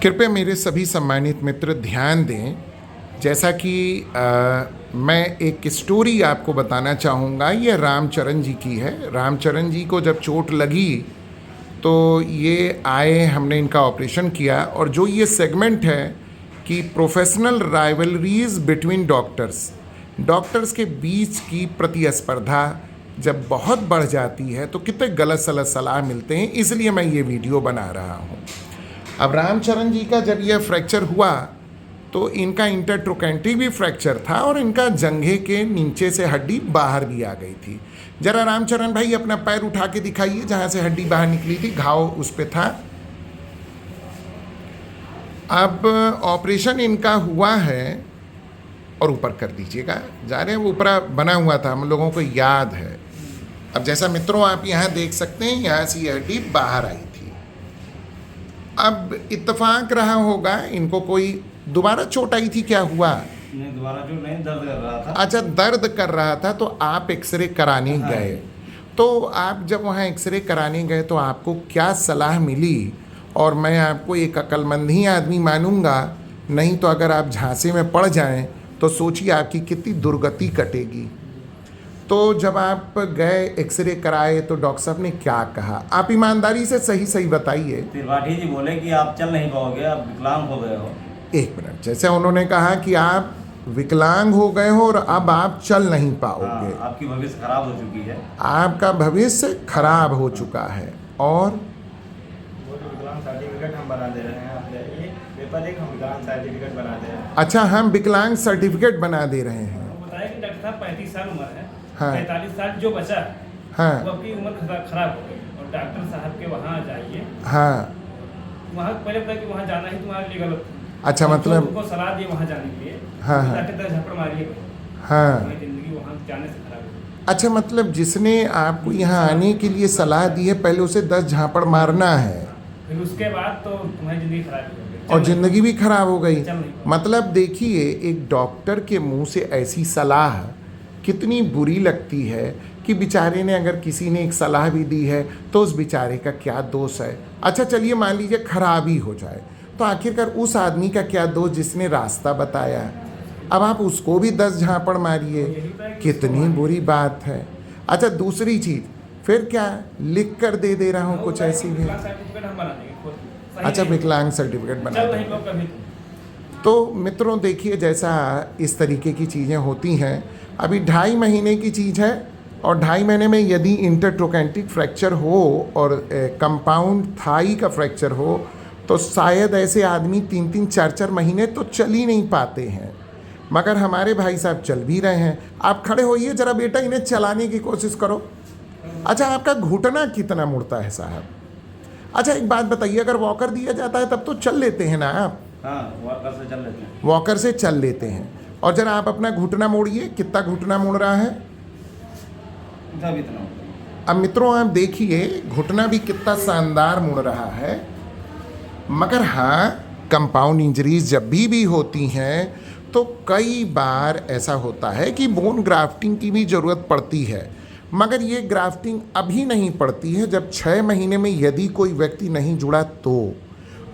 कृपया मेरे सभी सम्मानित मित्र ध्यान दें। जैसा कि मैं एक स्टोरी आपको बताना चाहूँगा। ये रामचरण जी की है। रामचरण जी को जब चोट लगी तो ये आए, हमने इनका ऑपरेशन किया। और जो ये सेगमेंट है कि प्रोफेशनल राइवलरीज बिटवीन डॉक्टर्स के बीच की प्रतिस्पर्धा जब बहुत बढ़ जाती है तो कितने गलत सलत सलाह मिलते हैं, इसलिए मैं ये वीडियो बना रहा हूँ। अब रामचरण जी का जब यह फ्रैक्चर हुआ तो इनका इंटरट्रोकेंट्री भी फ्रैक्चर था और इनका जंघे के नीचे से हड्डी बाहर भी आ गई थी। जरा रामचरण भाई अपना पैर उठा के दिखाइए जहाँ से हड्डी बाहर निकली थी, घाव उस पर था। अब ऑपरेशन इनका हुआ है और ऊपर कर दीजिएगा, जा रहे हैं, वो ऊपर बना हुआ था, हम लोगों को याद है। अब जैसा मित्रों आप यहाँ देख सकते हैं, यहाँ से ये हड्डी बाहर आई थी। अब इत्तेफाक रहा होगा, इनको कोई दोबारा चोट आई थी, क्या हुआ? नहीं, दोबारा चोट नहीं, दर्द कर रहा था। अच्छा, दर्द कर रहा था तो आप एक्सरे कराने गए। तो आप जब वहाँ एक्सरे कराने गए तो आपको क्या सलाह मिली? और मैं आपको एक अक्लमंद ही आदमी मानूंगा, नहीं तो अगर आप झांसे में पड़ जाएं तो सोचिए आपकी कितनी दुर्गति कटेगी। तो जब आप गए एक्सरे कराए तो डॉक्टर साहब ने क्या कहा? आप ईमानदारी से सही बताइए। त्रिपाठी जी बोले कि आप चल नहीं पाओगे, आप विकलांग हो गए हो। एक मिनट, जैसे उन्होंने कहा कि आप विकलांग हो गए हो और अब आप चल नहीं पाओगे। आपकी भविष्य खराब हो चुकी है। आपका भविष्य खराब हो चुका है। और विकलांग सर्टिफिकेट हम बना दे रहे हैं, आप जाइए पेपर एक, हम विकलांग सर्टिफिकेट बना दे रहे हैं। अच्छा, हम विकलांग सर्टिफिकेट बना दे रहे हैं। बताया कि डॉक्टर साहब 35 साल उम्र है। हाँ। 45 साल जो बचा हाँ। वो आपकी उम्र खराब हो गई और डॉक्टर साहब के वहाँ जाइए। हाँ। वहाँ पहले पता कि वहाँ जाना ही तुम्हारे लिए गलत। अच्छा, मतलब उनको सलाह दिए वहाँ जाने के लिए। हाँ, हाँ। डॉक्टर झपड़ मारिए। हाँ। जिंदगी वहाँ जाने से खराब हो। अच्छा, मतलब जिसने आपको यहाँ आने के लिए सलाह दी है पहले उसे 10 झापड़ मारना है, फिर उसके बाद तो तुम्हारी जिंदगी खराब हो गई और ज़िंदगी भी खराब हो गई। चल नहीं पाओगे। मतलब देखिए, एक डॉक्टर के मुंह से ऐसी सलाह कितनी बुरी लगती है कि बेचारे ने, अगर किसी ने एक सलाह भी दी है तो उस बेचारे का क्या दोष है। अच्छा चलिए, मान लीजिए खराब ही हो जाए तो आखिरकार उस आदमी का क्या दोष जिसने रास्ता बताया? अब आप उसको भी 10 झापड़ मारिए, कितनी बुरी बात है। अच्छा, दूसरी चीज़, फिर क्या लिख कर दे रहा हूँ कुछ ऐसी भी? सर्टिफिकेट हम बना देंगे खुद। सही अच्छा, नहीं। विकलांग सर्टिफिकेट बना चल दें। नहीं पाओ कभी तो मित्रों देखिए, जैसा इस तरीके की चीज़ें होती हैं, अभी 2.5 महीने की चीज़ है और 2.5 महीने में यदि इंटरट्रोकेंटिक फ्रैक्चर हो और कंपाउंड थाई का फ्रैक्चर हो तो शायद ऐसे आदमी 3-3, 4-4 महीने तो चल ही नहीं पाते हैं। मगर हमारे भाई साहब चल भी रहे हैं। आप खड़े होइए जरा बेटा, इन्हें चलाने की कोशिश करो। अच्छा, आपका घुटना कितना मुड़ता है साहब? अच्छा एक बात बताइए, अगर वॉकर दिया जाता है तब तो चल लेते हैं ना आप? हाँ, वॉकर से चल लेते हैं। वॉकर से चल लेते हैं। और जरा आप अपना घुटना मोड़िए, कितना घुटना मुड़ रहा है? तब इतना होता है। अब मित्रों आप देखिए, घुटना भी कितना शानदार मुड़ रहा है। मगर हाँ, कंपाउंड इंजरीज जब भी होती हैं तो कई बार ऐसा होता है कि बोन ग्राफ्टिंग की भी ज़रूरत पड़ती है। मगर ये ग्राफ्टिंग अभी नहीं पड़ती है, जब 6 महीने में यदि कोई व्यक्ति नहीं जुड़ा तो।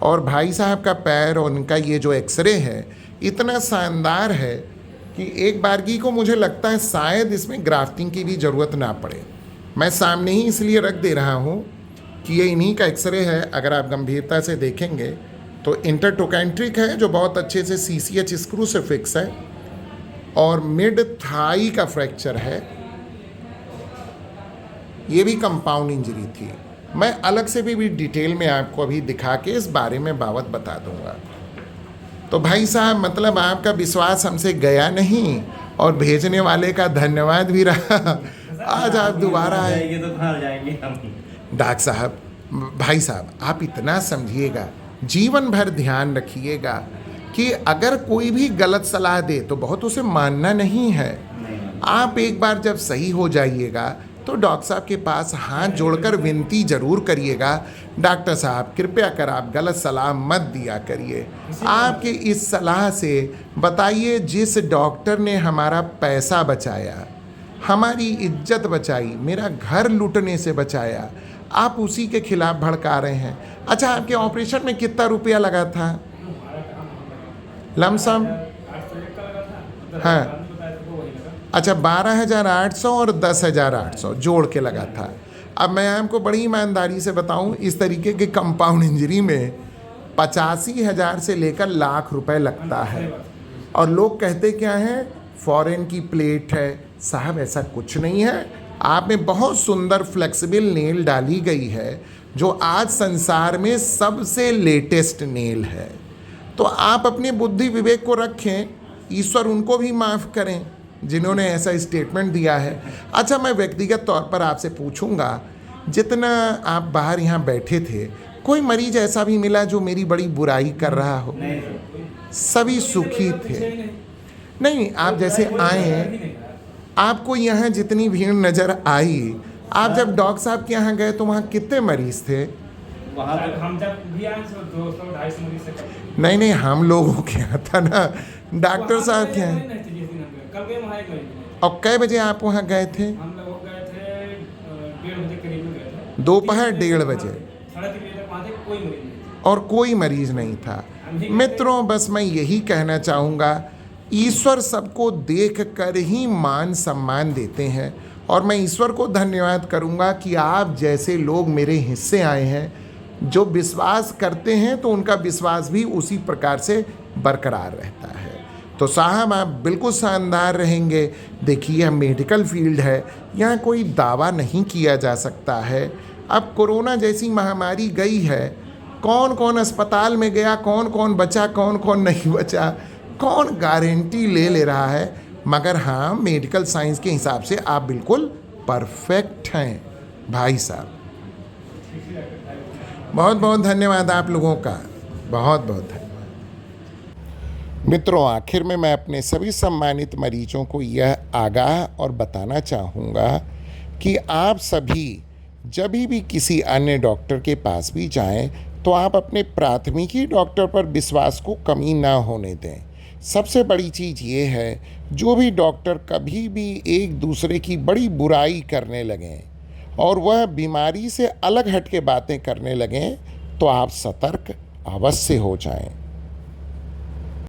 और भाई साहब का पैर और उनका ये जो एक्सरे है इतना शानदार है कि एक बारगी को मुझे लगता है शायद इसमें ग्राफ्टिंग की भी ज़रूरत ना पड़े। मैं सामने ही इसलिए रख दे रहा हूँ कि ये इन्हीं का एक्सरे है। अगर आप गंभीरता से देखेंगे तो इंटरट्रोकेंट्रिक है, जो बहुत अच्छे से CCH स्क्रू से फिक्स है, और मिड थाई का फ्रैक्चर है। ये भी कंपाउंड इंजरी थी। मैं अलग से भी डिटेल में आपको अभी दिखा के इस बारे में बावत बता दूंगा। तो भाई साहब, मतलब आपका विश्वास हमसे गया नहीं और भेजने वाले का धन्यवाद भी रहा। आज आप दोबारा आए। जाएंगे तो कहाँ जाएंगे हम? डॉक्टर साहब, भाई साहब, आप इतना समझिएगा, जीवन भर ध्यान रखिएगा कि अगर कोई भी गलत सलाह दे तो बहुत उसे मानना नहीं है। आप एक बार जब सही हो जाइएगा तो डॉक्टर साहब के पास हाथ जोड़कर विनती जरूर करिएगा, डॉक्टर साहब कृपया कर आप गलत सलाह मत दिया करिए। आपके इस सलाह से बताइए, जिस डॉक्टर ने हमारा पैसा बचाया, हमारी इज्जत बचाई, मेरा घर लूटने से बचाया, आप उसी के खिलाफ भड़का रहे हैं। अच्छा, आपके ऑपरेशन में कितना रुपया लगा था हमारा काम नहीं लगा। लमसम? 801 का लगा था, तो हाँ। डॉक्टर ने बताया था वो वही लगा। अच्छा, 12,800 और 10,800 जोड़ के लगा था। अब मैं आपको बड़ी ईमानदारी से बताऊं, इस तरीके के कंपाउंड इंजरी में 85,000 से लेकर लाख रुपए लगता है। और लोग कहते क्या हैं, फॉरेन की प्लेट है। साहब ऐसा कुछ नहीं है। आप में बहुत सुंदर फ्लेक्सिबल नेल डाली गई है, जो आज संसार में सबसे लेटेस्ट नेल है। तो आप अपनी बुद्धि विवेक को रखें, ईश्वर उनको भी माफ़ करें जिन्होंने ऐसा स्टेटमेंट दिया है। अच्छा, मैं व्यक्तिगत तौर पर आपसे पूछूंगा, जितना आप बाहर यहाँ बैठे थे, कोई मरीज ऐसा भी मिला जो मेरी बड़ी बुराई कर रहा हो? नहीं सर। सभी सुखी थे। नहीं, आप जैसे आए, आपको यहाँ जितनी भीड़ नज़र आई, आप जब डॉक्टर साहब के यहाँ गए तो वहाँ कितने मरीज थे? वहाँ सर, पे हम जब भी आए 200-250 मरीज से कम। नहीं, हम लोगों के यहाँ था ना, डॉक्टर साहब के यहाँ। नहीं थे जिस दिन हम गए। कल गए वहाँ एक मरीज नहीं। और कै बजे आप वहाँ गए थे? हम लोग गए थे 1:30 बजे करीब में गए थे। दोपहर 1:30 बजे। 3:30 बजे तक वहाँ थे, कोई मरीज नहीं थे। और कोई मरीज नहीं था। मित्रों, बस मैं यही कहना चाहूँगा, ईश्वर सबको देख कर ही मान सम्मान देते हैं। और मैं ईश्वर को धन्यवाद करूँगा कि आप जैसे लोग मेरे हिस्से आए हैं, जो विश्वास करते हैं तो उनका विश्वास भी उसी प्रकार से बरकरार रहता है। तो साहब, आप बिल्कुल शानदार रहेंगे। देखिए, यह मेडिकल फील्ड है, यहाँ कोई दावा नहीं किया जा सकता है। अब कोरोना जैसी महामारी गई है, कौन कौन अस्पताल में गया, कौन कौन बचा, कौन कौन नहीं बचा, कौन गारंटी ले रहा है। मगर हाँ, मेडिकल साइंस के हिसाब से आप बिल्कुल परफेक्ट हैं भाई साहब। बहुत बहुत धन्यवाद आप लोगों का, बहुत बहुत धन्यवाद। मित्रों, आखिर में मैं अपने सभी सम्मानित मरीजों को यह आगाह और बताना चाहूँगा कि आप सभी जब भी किसी अन्य डॉक्टर के पास भी जाएं, तो आप अपने प्राथमिकी डॉक्टर पर विश्वास को कमी ना होने दें। सबसे बड़ी चीज़ ये है, जो भी डॉक्टर कभी भी एक दूसरे की बड़ी बुराई करने लगें और वह बीमारी से अलग हट के बातें करने लगें, तो आप सतर्क अवश्य हो जाएं।